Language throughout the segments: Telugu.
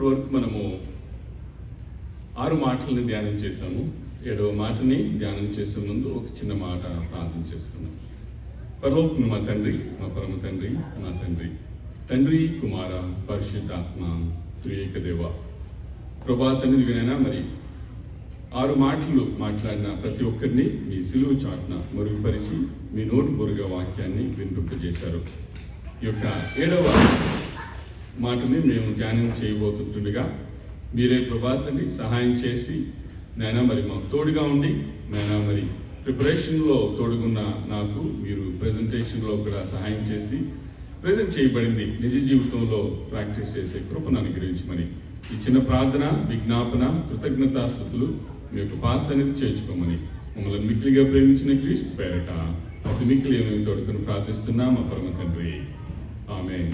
ఇప్పటి వరకు మనము 6 మాటలని ధ్యానం చేశాము. 7వ మాటని ధ్యానం చేసే ముందు ఒక చిన్న మాట ప్రార్థన చేసుకున్నాం. పరలోకము మా తండ్రి, మా పరమ తండ్రి, మా తండ్రి, తండ్రి, కుమార, పరిశుద్ధాత్మ, త్రియేక దేవ, ప్రభా తండ్రి వినైనా మరి 6 మాటలు మాట్లాడిన ప్రతి ఒక్కరిని మీ సిలువ చాటున మరుగుపరిచి మీ నోటు బొరుగా వాక్యాన్ని వినిపింపజేశారు. ఈ యొక్క 7వ మాటని మేము ధ్యానం చేయబోతుండగా మీరే ప్రభాతని సహాయం చేసి నాయనా మరి మాకు తోడుగా ఉండి నాయనా మరి ప్రిపరేషన్లో తోడుగున్న నాకు మీరు ప్రెజెంటేషన్లో కూడా సహాయం చేసి ప్రెజెంట్ చేయబడింది నిజ జీవితంలో ప్రాక్టీస్ చేసే కృపను అనుగ్రహించమని ఈ చిన్న ప్రార్థన, విజ్ఞాపన, కృతజ్ఞతాస్తుతులు మీ యొక్క పాస్ అనేది చేర్చుకోమని మమ్మల్ని మిక్కిలిగా ప్రేమించిన క్రీస్తు పేరట అతి మిక్కిలి ఏమేమి తోడుకొని ప్రార్థిస్తున్నా మా పరమ తండ్రి, ఆమేన్.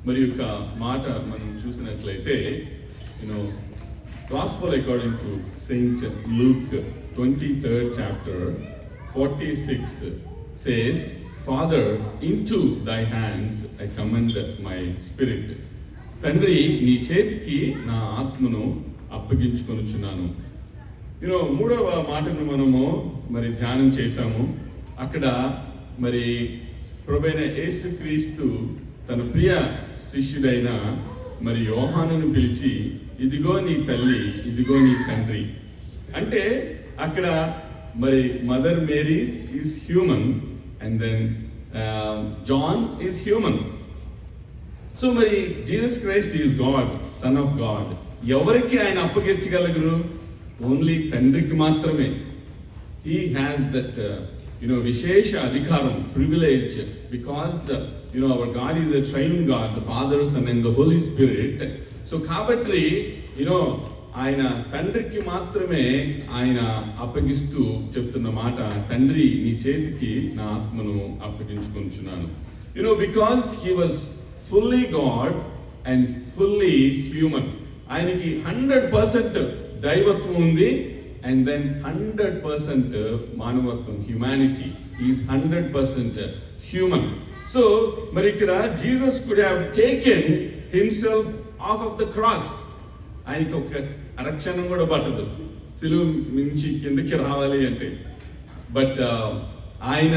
మరి యొక్క మాట మనం చూసినట్లయితే gospel according to Saint Luke 23rd chapter 46 says, Father, into thy hands I commend my spirit. తండ్రి నీ చేతికి నా ఆత్మను అప్పగించుకొనుచున్నాను. 3వ మాటను మనము మరి ధ్యానం చేశాము. అక్కడ మరి ప్రభువైన యేసుక్రీస్తు తన ప్రియ శిష్యుడైన మరి యోహానును పిలిచి ఇదిగో నీ తల్లి, ఇదిగో నీ తండ్రి అంటే అక్కడ మరి mother Mary is human and then John is human. So మరి Jesus Christ is God, son of God. ఎవరికి ఆయన అప్పగించగలగరు? ఓన్లీ తండ్రికి మాత్రమే. హీ హ్యాస్ దట్ విశేష అధికారం, privilege, because our God is a triune God, the Father, Son and the Holy Spirit. So కాబట్టి ఆయన తండ్రికి మాత్రమే ఆయన అప్పగిస్తూ చెప్తున్న మాట, తండ్రి నీ చేతికి నా ఆత్మను అప్పగించుకొనుచున్నాను. Because he was fully God and fully human. ఆయనకి 100% దైవత్వం ఉంది అండ్ దెన్ 100% మానవత్వం, హ్యుమానిటీ. Is 100% human. సో మరి ఇక్కడ Jesus could have taken himself of of the cross. ఆయనకి ఒక అరక్షణం కూడా పట్టదు సిలువ నుంచి కిందకి రావాలి అంటే. బట్ ఆయన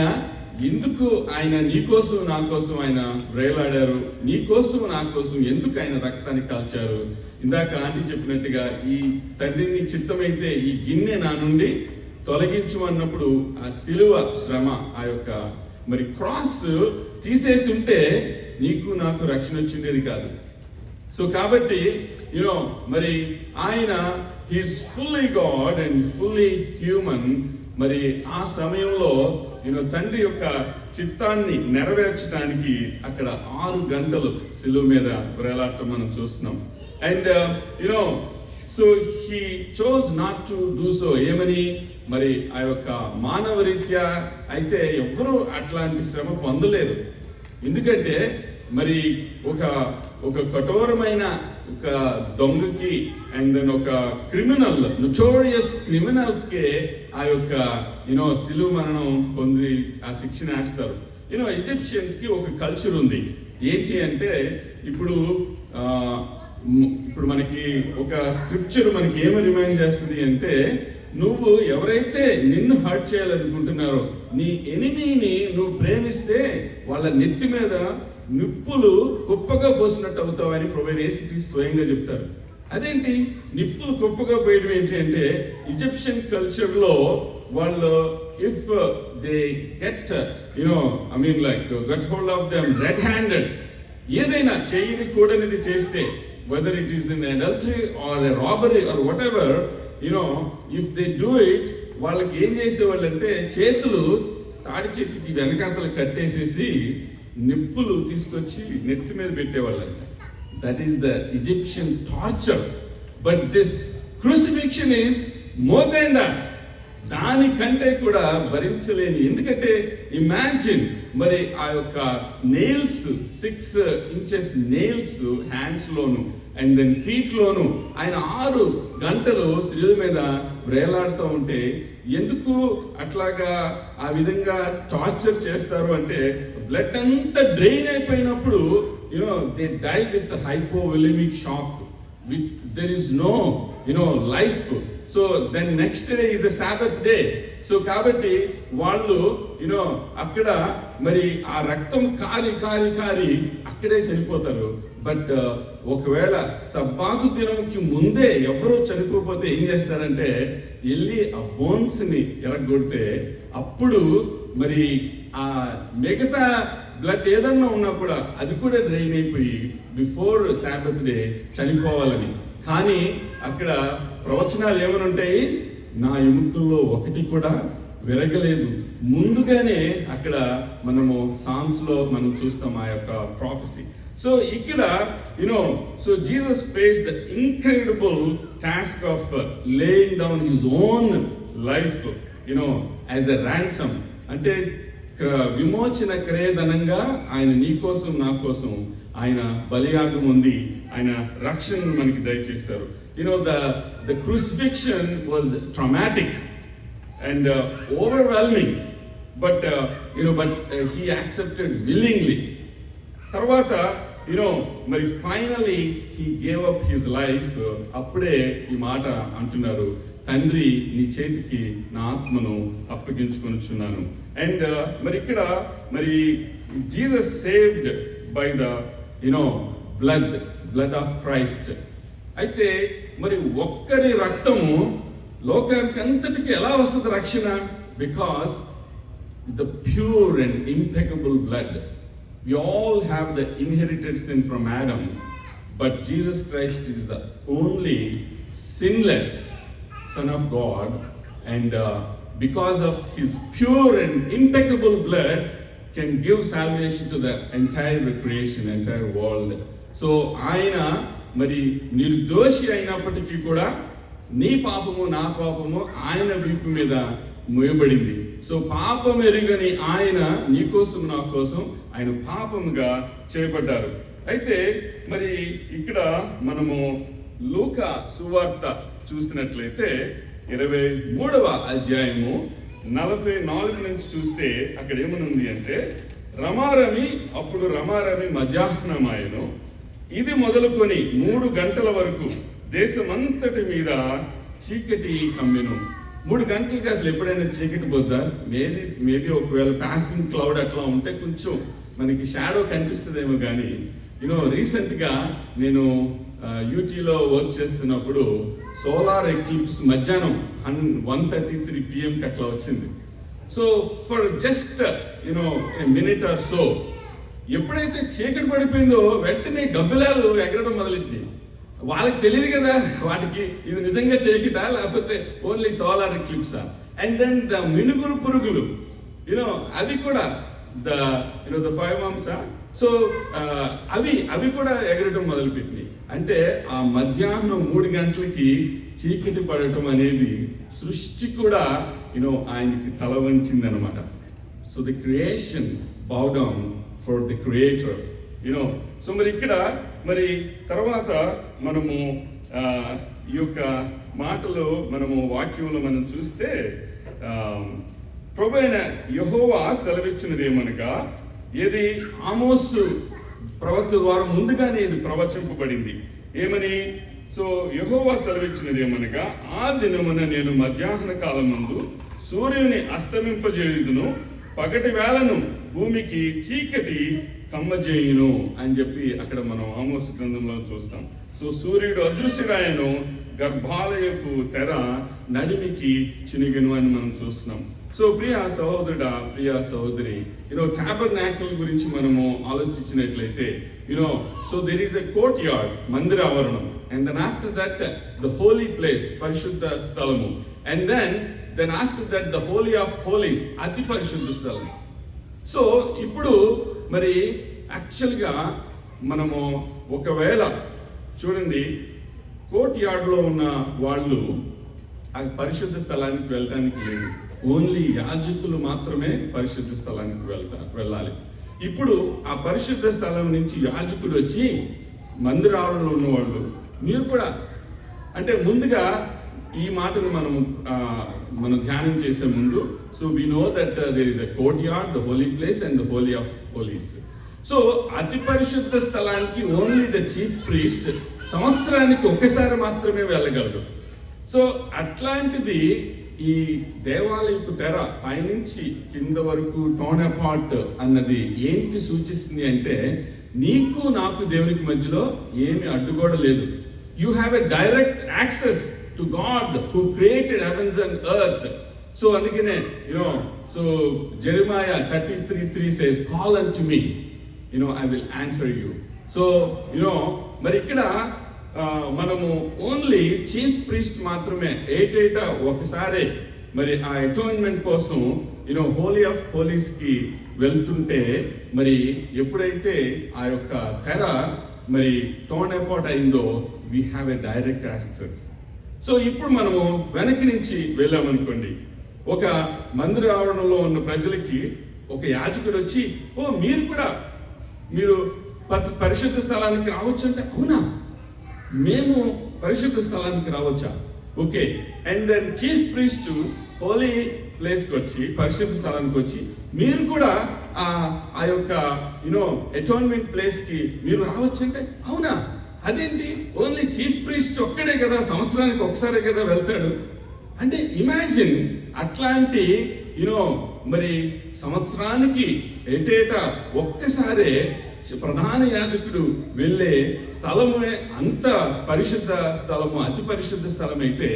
ఎందుకు ఆయన నీకోసం నా కోసం ఆయన వేలాడారు, నీకోసం నా కోసం ఎందుకు ఆయన రక్తాన్ని కాల్చారు? ఇందాక ఆంటీ చెప్పినట్టుగా ఈ తండ్రిని చిత్తమైతే ఈ గిన్నె నా నుండి తొలగించు అన్నప్పుడు ఆ సిలువ శ్రమ, ఆ యొక్క మరి క్రాస్ తీసేసి ఉంటే నీకు నాకు రక్షణ వచ్చిండేది కాదు. సో కాబట్టి మరి ఆయన he's fully God and fully human. మరి ఆ సమయంలో తండ్రి యొక్క చిత్తాన్ని నెరవేర్చడానికి అక్కడ 6 గంటలు సిలువ మీద వేలాడటం మనం చూస్తున్నాం. And so he chose not to do so. ఏమని? మరి ఆ యొక్క మానవ రీత్యా అయితే ఎవ్వరూ అట్లాంటి శ్రమ పొందలేరు. ఎందుకంటే మరి ఒక కఠోరమైన ఒక దొంగకి అండ్ దెన్ ఒక క్రిమినల్, నోటోరియస్ క్రిమినల్స్కే ఆ యొక్క సిలువ మరణం పొంది ఆ శిక్షణ వేస్తారు. ఈజిప్షియన్స్కి ఒక కల్చర్ ఉంది. ఏంటి అంటే ఇప్పుడు మనకి ఒక స్క్రిప్చర్ మనకి ఏమి రిమైండ్ చేస్తుంది అంటే, నువ్వు ఎవరైతే నిన్ను హర్ట్ చేయాలనుకుంటున్నారో నీ ఎనిమీని నువ్వు ప్రేమిస్తే వాళ్ళ నెత్తి మీద నిప్పులు కుప్పగా పోసినట్టు అవుతావని ప్రభువైన యేసుక్రీస్తు స్వయంగా చెప్తారు. అదేంటి నిప్పులు కుప్పగా పోయడం ఏంటి అంటే, ఈజిప్షియన్ కల్చర్లో వాళ్ళు if they get got hold of them red handed, ఏదైనా చేయని కూడనిది చేస్తే, whether it is in adultery or a robbery or whatever, if they do it, వాళ్ళకి ఏం చేసేవాళ్ళు అంటే చేతులు తాడి చెట్టుకి వెనకాతలు కట్టేసేసి నిప్పులు తీసుకొచ్చి నెత్తి మీద పెట్టేవాళ్ళంట. That is the Egyptian torture. But this crucifixion is more than that. దానికంటే కూడా భరించలేని. ఎందుకంటే ఇమాజిన్ మరి ఆ యొక్క నెయిల్స్ 6 inches నెయిల్స్ హ్యాండ్స్ లోను అండ్ దెన్ ఫీట్ లోను ఆయన 6 గంటలు సిలువ మీద వేలాడుతూ ఉంటే ఎందుకు అట్లాగా ఆ విధంగా టార్చర్ చేస్తారు అంటే, బ్లడ్ అంతా డ్రైన్ అయిపోయినప్పుడు they died with a hypovolemic shock. There is no, life. So then next day is the Sabbath day. So కాబట్టి వాళ్ళు అక్కడ మరి ఆ రక్తం కారి కారి కారి అక్కడే చనిపోతారు. బట్ ఒకవేళ సబ్బాతు దినంకి ముందే ఎవరో చనిపోతే ఏం చేస్తారంటే వెళ్ళి ఆ బోన్స్ ని ఎరగొడితే అప్పుడు మరి ఆ మిగతా బ్లడ్ ఏదన్నా ఉన్నా కూడా అది కూడా డ్రైన్ అయిపోయి బిఫోర్ సాబత్ డే చనిపోవాలని. కానీ అక్కడ ప్రవచనాలు ఏమని ఉంటాయి, నా ఎముకల్లో ఒకటి కూడా విరగలేదు. ముందుగానే అక్కడ మనము సాంగ్స్ లో మనం చూస్తాం ఆ యొక్క ప్రాఫెసీ. సో ఇక్కడ so Jesus face the incredible task of laying down his own life as a ransom. అంటే విమోచన క్రయధనంగా ఆయన నీ కోసం నా కోసం ఆయన బలియాగం ఉంది, ఆయన రక్షణను మనకి దయచేశారు. The crucifixion was traumatic and overwhelming, but he accepted willingly. తర్వాత మరి finally he gave up his life. అప్పుడే ఈ మాట అంటున్నారు, తండ్రి నీ చేతికి నా ఆత్మను అప్పగించుకొనిచున్నాను. అండ్ మరి ఇక్కడ మరి Jesus saved by the blood of Christ. అయితే మరి ఒక్కరి రక్తము లోకానికి అంతటికి ఎలా వస్తుంది రక్షణ? Because the pure and impeccable blood. We all have the inherited sin from Adam, but Jesus Christ is the only sinless Son of God, and because of his pure and impeccable blood can give salvation to the entire creation, entire world. So ఆయన మరి నిర్దోషి అయినప్పటికీ కూడా నీ పాపము నా పాపము ఆయన వీపు మీద మోయబడింది. సో పాపం ఎరుగని ఆయన నీ కోసం నా కోసం ఆయన పాపముగా చేయబడ్డారు. అయితే మరి ఇక్కడ మనము లూకా సువార్త చూసినట్లయితే 23వ అధ్యాయము 44 నుంచి చూస్తే అక్కడ ఏమనుంది అంటే, అప్పుడు రమారమి మధ్యాహ్నమాయను, ఇది మొదలుకొని 3 గంటల వరకు దేశమంతటి మీద చీకటి కమ్మెను. 3 గంటలకి అసలు ఎప్పుడైనా చీకటి పోద్దా? మేబీ ఒకవేళ పాసింగ్ క్లౌడ్ అట్లా ఉంటే కొంచెం మనకి షాడో కనిపిస్తుందేమో. కానీ రీసెంట్గా నేను యూటీలో వర్క్ చేస్తున్నప్పుడు సోలార్ ఎక్లిప్స్ మధ్యాహ్నం 1:33 PM అట్లా వచ్చింది. So for just minute or so ఎప్పుడైతే చీకటి పడిపోయిందో వెంటనే గబ్బిలాలు ఎగరడం మొదలెట్టింది. వాళ్ళకి తెలియదు కదా వాటికి ఇది నిజంగా చీకటా లేకపోతే ఓన్లీ సోలార్ ఎక్లిప్సా. అండ్ దెన్ ద మినుగురు పురుగులు అవి కూడా ద ఫైవ్ మామ్సా. సో అవి కూడా ఎగరడం మొదలుపెట్టినాయి. అంటే ఆ మధ్యాహ్నం 3 గంటలకి చీకటి పడటం అనేది సృష్టి కూడా ఆయనకి తల వంచింది అనమాట. So the creation bow down for the creator. So మరి ఇక్కడ మరి తర్వాత మనము ఈ యొక్క మాటలు మనము వాక్యంలో మనం చూస్తే ప్రభువైన యెహోవా సెలవిచ్చినది ఏమనగా, ఏది ఆమోసు ప్రవక్త ద్వారా ముందుగానే ఇది ప్రవచింపబడింది. ఏమని? సో యెహోవా సెలవిచ్చినది ఏమనగా, ఆ దినమున నేను మధ్యాహ్న కాలమందు సూర్యుని అస్తమింపజేయుదును, పగటి వేళను భూమికి చీకటి కమ్మజేయును అని చెప్పి అక్కడ మనం ఆమోసు గ్రంథంలో చూస్తాం. సో సూర్యుడు అదృశ్యరాయను, గర్భాలయపు తెర నడిమికి చినిగను అని మనం చూస్తున్నాం. సో ప్రియ సహోదరుడా, ప్రియ సహోదరి, టాబర్నాకిల్ గురించి మనము ఆలోచించినట్లయితే so there is a courtyard, మందిర ఆవరణం, and then after that the holy place, పరిశుద్ధ స్థలము, and then after that the holy of holies, అతి పరిశుద్ధ స్థలం. సో ఇప్పుడు మరి యాక్చువల్గా మనము ఒకవేళ చూడండి, కోర్ట్ యార్డ్లో ఉన్న వాళ్ళు ఆ పరిశుద్ధ స్థలానికి వెళ్ళడానికి లేదు, ఓన్లీ యాజకులు మాత్రమే పరిశుద్ధ స్థలానికి వెళ్ళాలి. ఇప్పుడు ఆ పరిశుద్ధ స్థలం నుంచి యాజకుడు వచ్చి మందిరాలలో ఉన్నవాళ్ళు మీరు కూడా, అంటే ముందుగా ఈ మాటను మనం ధ్యానం చేసే ముందు, so we know that there is a courtyard, the holy place and the holy of holies. So అతి పరిశుద్ధ స్థలానికి ఓన్లీ ద చీఫ్ ప్రీస్ట్ సంవత్సరానికి ఒకసారి మాత్రమే వెళ్ళగలరు. సో అట్లాంటిది ఈ దేవాలయపు తెర పైనుంచి కింద వరకు టోన్ అపార్ట్ అన్నది ఏంటి సూచిస్తుంది అంటే, నీకు నాకు దేవునికి మధ్యలో ఏమి అడ్డుగోడ లేదు. You have a direct access to God who created heavens and earth. So అందుకనే so Jeremiah 33:3 says, call unto me, I will answer you. So మరి ఇక్కడ మనము ఓన్లీ చీఫ్ ప్రీస్ట్ మాత్రమే ఏటేటా ఒకసారి మరి ఆ అటోన్మెంట్ కోసం హోలీ ఆఫ్ హోలీస్ కి వెళ్తుంటే, మరి ఎప్పుడైతే ఆ యొక్క తెర మరి టోన్ అపార్ట్ అయిందో, we have a direct access. So ఇప్పుడు మనము వెనక్కి నుంచి వెళ్ళామనుకోండి, ఒక మందిర ఆవరణలో ఉన్న ప్రజలకి ఒక యాజకుడు వచ్చి, మీరు పరిశుద్ధ స్థలానికి రావచ్చు అంటే, అవునా మేము పరిశుద్ధ స్థలానికి రావచ్చా? Okay. And then chief priest holy ప్లేస్కి వచ్చి, పరిశుద్ధ స్థలానికి వచ్చి, మీరు కూడా ఆ యొక్క అటోన్మెంట్ ప్లేస్కి మీరు రావచ్చు అంటే, అవునా అదేంటి ఓన్లీ చీఫ్ ప్రీస్ట్ ఒక్కడే కదా, సంవత్సరానికి ఒకసారే కదా వెళ్తాడు అంటే, ఇమాజిన్ అట్లాంటి మరి సంవత్సరానికి ఏటేటా ఒక్కసారే ప్రధాన యాజకుడు వెళ్ళే స్థలమే అంత పరిశుద్ధ స్థలము, అతి పరిశుద్ధ స్థలం అయితే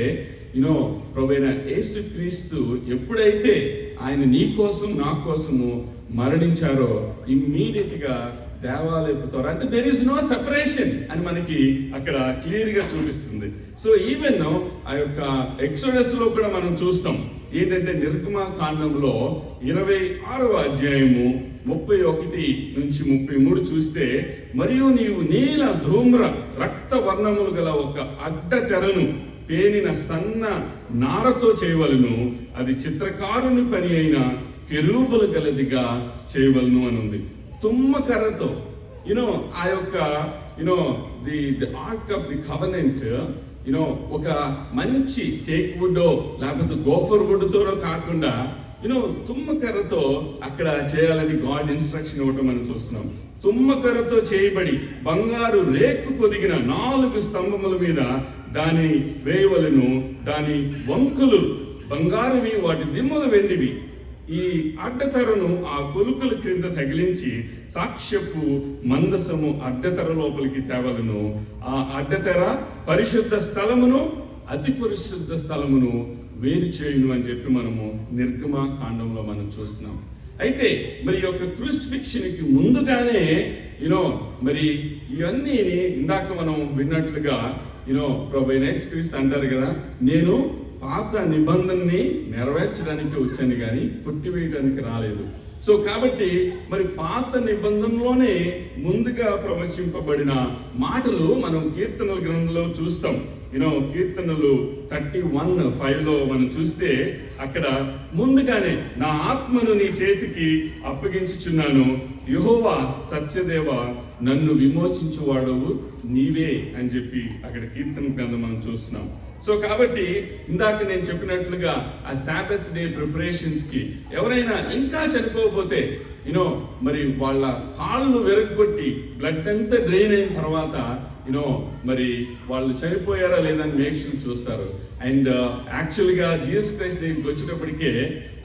ప్రభువైన యేసుక్రీస్తు ఎప్పుడైతే ఆయన నీ కోసం నా కోసము మరణించారో, ఇమ్మీడియట్ గా దేవాలయపు త్వర అంటే దెర్ ఇస్ నో సెపరేషన్ అని మనకి అక్కడ క్లియర్ గా చూపిస్తుంది. సో ఈవెన్ ఆ యొక్క ఎక్సోడస్ లో కూడా మనం చూస్తాం ఏంటంటే, నిర్గమకాండంలో 26వ అధ్యాయము 31 నుంచి 33 చూస్తే, మరియు నీవు నీల ధూమ్ర రక్త వర్ణములు గల ఒక అడ్డ తెరను పేనిన సన్న నారతో చేయవలను, అది చిత్రకారుని పని అయిన కెరూబులు గలదిగా చేయవలను అని ఉంది. తుమ్మకర్రతో ఆ యొక్క the ark of the covenant ఒక మంచి టేక్ వుడ్ లేకపోతే గోఫర్ వుడ్ తోనో కాకుండా తుమ్మకర్రతో అక్కడ చేయాలని గాడ్ ఇన్స్ట్రక్షన్ ఇవ్వటం మనం చూస్తున్నాం. తుమ్మకర్రతో చేయబడి బంగారు రేకు పొదిగిన 4 స్తంభముల మీద దాని వేయవలను, దాని వంకులు బంగారువి, వాటి దిమ్మలు వెండివి. ఈ అడ్డతెరను ఆ కొలుకుల క్రింద తగిలించి సాక్ష్యపు మందసము అడ్డతెర లోపలికి తేవలను. ఆ అడ్డతెర పరిశుద్ధ స్థలమును అతి పరిశుద్ధ స్థలమును వేరు చేయును అని చెప్పి మనము నిర్గమ కాండంలో మనం చూస్తున్నాం. అయితే మరి యొక్క క్రూసిఫిక్షన్ కి ముందుగానే మరి ఇవన్నీ ఇందాక మనం విన్నట్లుగా ప్రభువైన యేసుక్రీస్తు అంటారు కదా, నేను పాత నిబంధనని నెరవేర్చడానికి వచ్చాను కానీ కొట్టివేయడానికి రాలేదు. సో కాబట్టి మరి పాత నిబంధనలోనే ముందుగా ప్రవచింపబడిన మాటలు మనం కీర్తనల గ్రంథంలో చూస్తాం. కీర్తనలు 31:5 మనం చూస్తే అక్కడ ముందుగానే నా ఆత్మను నీ చేతికి అప్పగించుచున్నాను, యెహోవా సత్యదేవ నన్ను విమోచించువాడవు నీవే అని చెప్పి అక్కడ కీర్తన గ్రంథం మనం చూస్తున్నాం. సో కాబట్టి ఇందాక నేను చెప్పినట్లుగా ఆ సాబత్ డే ప్రిపరేషన్స్ కి ఎవరైనా ఇంకా చనిపోకపోతే మరి వాళ్ళ కాళ్ళు విరగొట్టి బ్లడ్ అంతా డ్రైన్ అయిన తర్వాత మరి వాళ్ళు చనిపోయారా లేదని మేక్షలు చూస్తారు. అండ్ యాక్చువల్గా జీసస్ క్రైస్ట్ దగ్గరికి వచ్చేటప్పటికే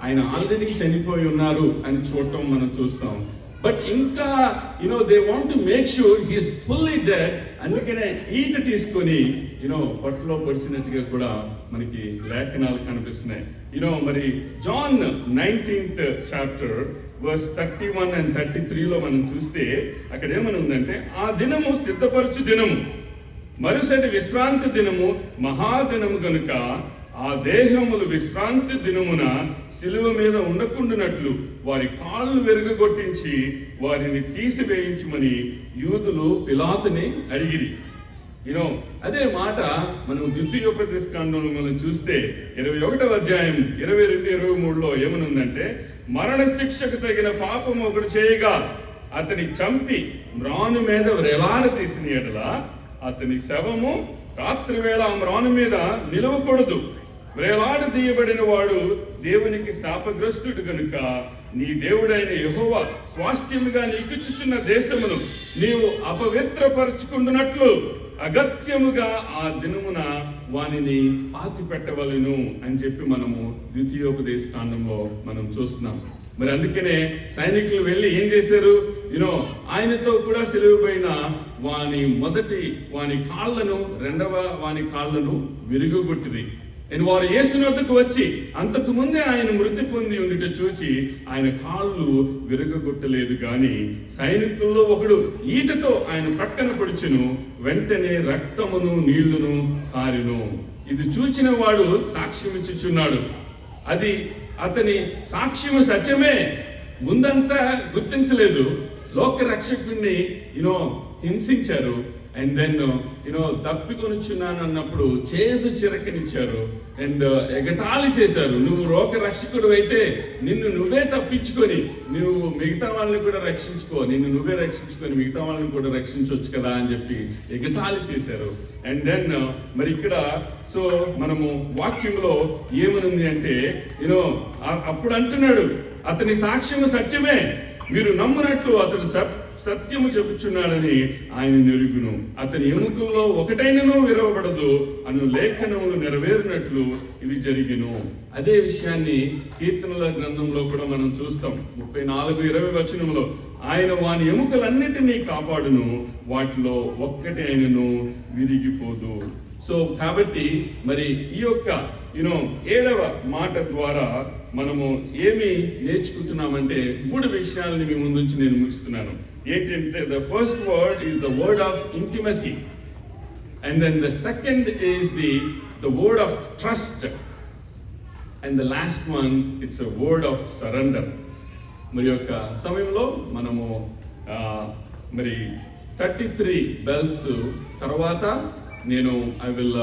ఆయన ఆల్రెడీ చనిపోయి ఉన్నారు అని చూడటం మనం చూస్తాం. బట్ ఇంకా they want to make sure he's fully dead. అందుకనే ఈట తీసుకొని పట్టులో పొడిచినట్టుగా కూడా మనకి లేఖనాలు కనిపిస్తున్నాయి. మరి John 19th chapter verse 31 and 33 మనం చూస్తే అక్కడ ఏమని ఉందంటే, ఆ దినము సిద్ధపరచు దినము, మరుసటి విశ్రాంతి దినము మహాదినము గనుక ఆ దేహములు విశ్రాంతి దినమున సిలువ మీద ఉండకుండానట్లు వారి కాళ్ళు విరగొట్టించి వారిని తీసివేయించుమని యూదులు పిలాతుని అడిగిరి. అదే మాట మనం ద్వితీయోపదేశకాండంలో మనం చూస్తే 21వ అధ్యాయం 22-23 ఏమనుందంటే, మరణ శిక్షకు తగిన పాపం ఒకడు చేయగా అతని చంపి మ్రాను మీద వేలాడ తీసిన ఎడల అతని శవము రాత్రి వేళ ఆ మ్రాను మీద నిలవకూడదు. వేలాడదీయబడిన వాడు దేవునికి శాపగ్రస్తుడు గనుక నీ దేవుడైన యెహోవా స్వాస్థ్యముగా నీకిచ్చుచున్న దేశమును నీవు అపవిత్రపరచుకుంటున్నట్లు అగత్యముగా ఆ దినమున వానిని పాతి పెట్టవలెను అని చెప్పి మనము ద్వితీయోపదేశ కాండంలో మనం చూస్తున్నాం. మరి అందుకనే సైనికులు వెళ్ళి ఏం చేశారు, ఆయనతో కూడా సిలువపైన వాని కాళ్ళను రెండవ కాళ్ళను విరుగగొట్టిరి. వారు యేసు వద్దకు వచ్చి అంతకు ముందే ఆయన మృతి పొంది ఉండిట చూచి ఆయన కాళ్ళు విరగొట్టలేదు గాని సైనికుల్లో ఒకడు ఈటతో ఆయన పక్కన పొడిచెను, వెంటనే రక్తమును నీళ్లును కారెను. ఇది చూచిన వాడు సాక్ష్యం ఇచ్చుచున్నాడు. అది అతని సాక్ష్యము సత్యమే. ముందంతా గుర్తించలేదు, లోక రక్షకుడిని హింసించారు. అండ్ దెన్ తప్పికొనుచున్నాను అన్నప్పుడు చేదు చిరకనిచ్చారు అండ్ ఎగతాళి చేశారు. నువ్వు లోక రక్షకుడు అయితే నిన్ను నువ్వే తప్పించుకొని నువ్వు మిగతా వాళ్ళని కూడా రక్షించుకో, నిన్ను నువ్వే రక్షించుకొని మిగతా వాళ్ళని కూడా రక్షించవచ్చు కదా అని చెప్పి ఎగతాళి చేశారు. అండ్ దెన్ మరి ఇక్కడ సో మనము వాక్యంలో ఏమనుంది అంటే అప్పుడు అంటున్నాడు, అతని సాక్ష్యము సత్యమే, మీరు నమ్మునట్లు అతడు సత్యము చెప్పుచున్నాడని ఆయన నెరుగును. అతని ఎముకల్లో ఒకటైనను విరవబడదు అను లేఖనములు నెరవేరినట్లు ఇవి జరిగిను. అదే విషయాన్ని కీర్తనల గ్రంథంలో కూడా మనం చూస్తాం. 34:20 వచనంలో ఆయన వాని ఎముకలన్నిటినీ కాపాడును, వాటిలో ఒక్కటి ఆయనను విరిగిపోదు. సో కాబట్టి మరి ఈ యొక్క 7వ మాట ద్వారా మనము ఏమి నేర్చుకుంటున్నామంటే 3 విషయాలని మీ ముందుంచి నేను ముగిస్తున్నాను. ఏంటంటే the first word is the word of intimacy, and then the second is the word of trust, and the last one it's a word of surrender. మరి యొక్క సమయంలో మనము మరి 33 బెల్స్ తర్వాత నేను I will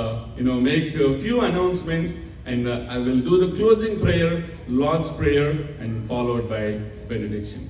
make a few announcements and I will do the closing prayer, Lord's Prayer, and followed by benediction.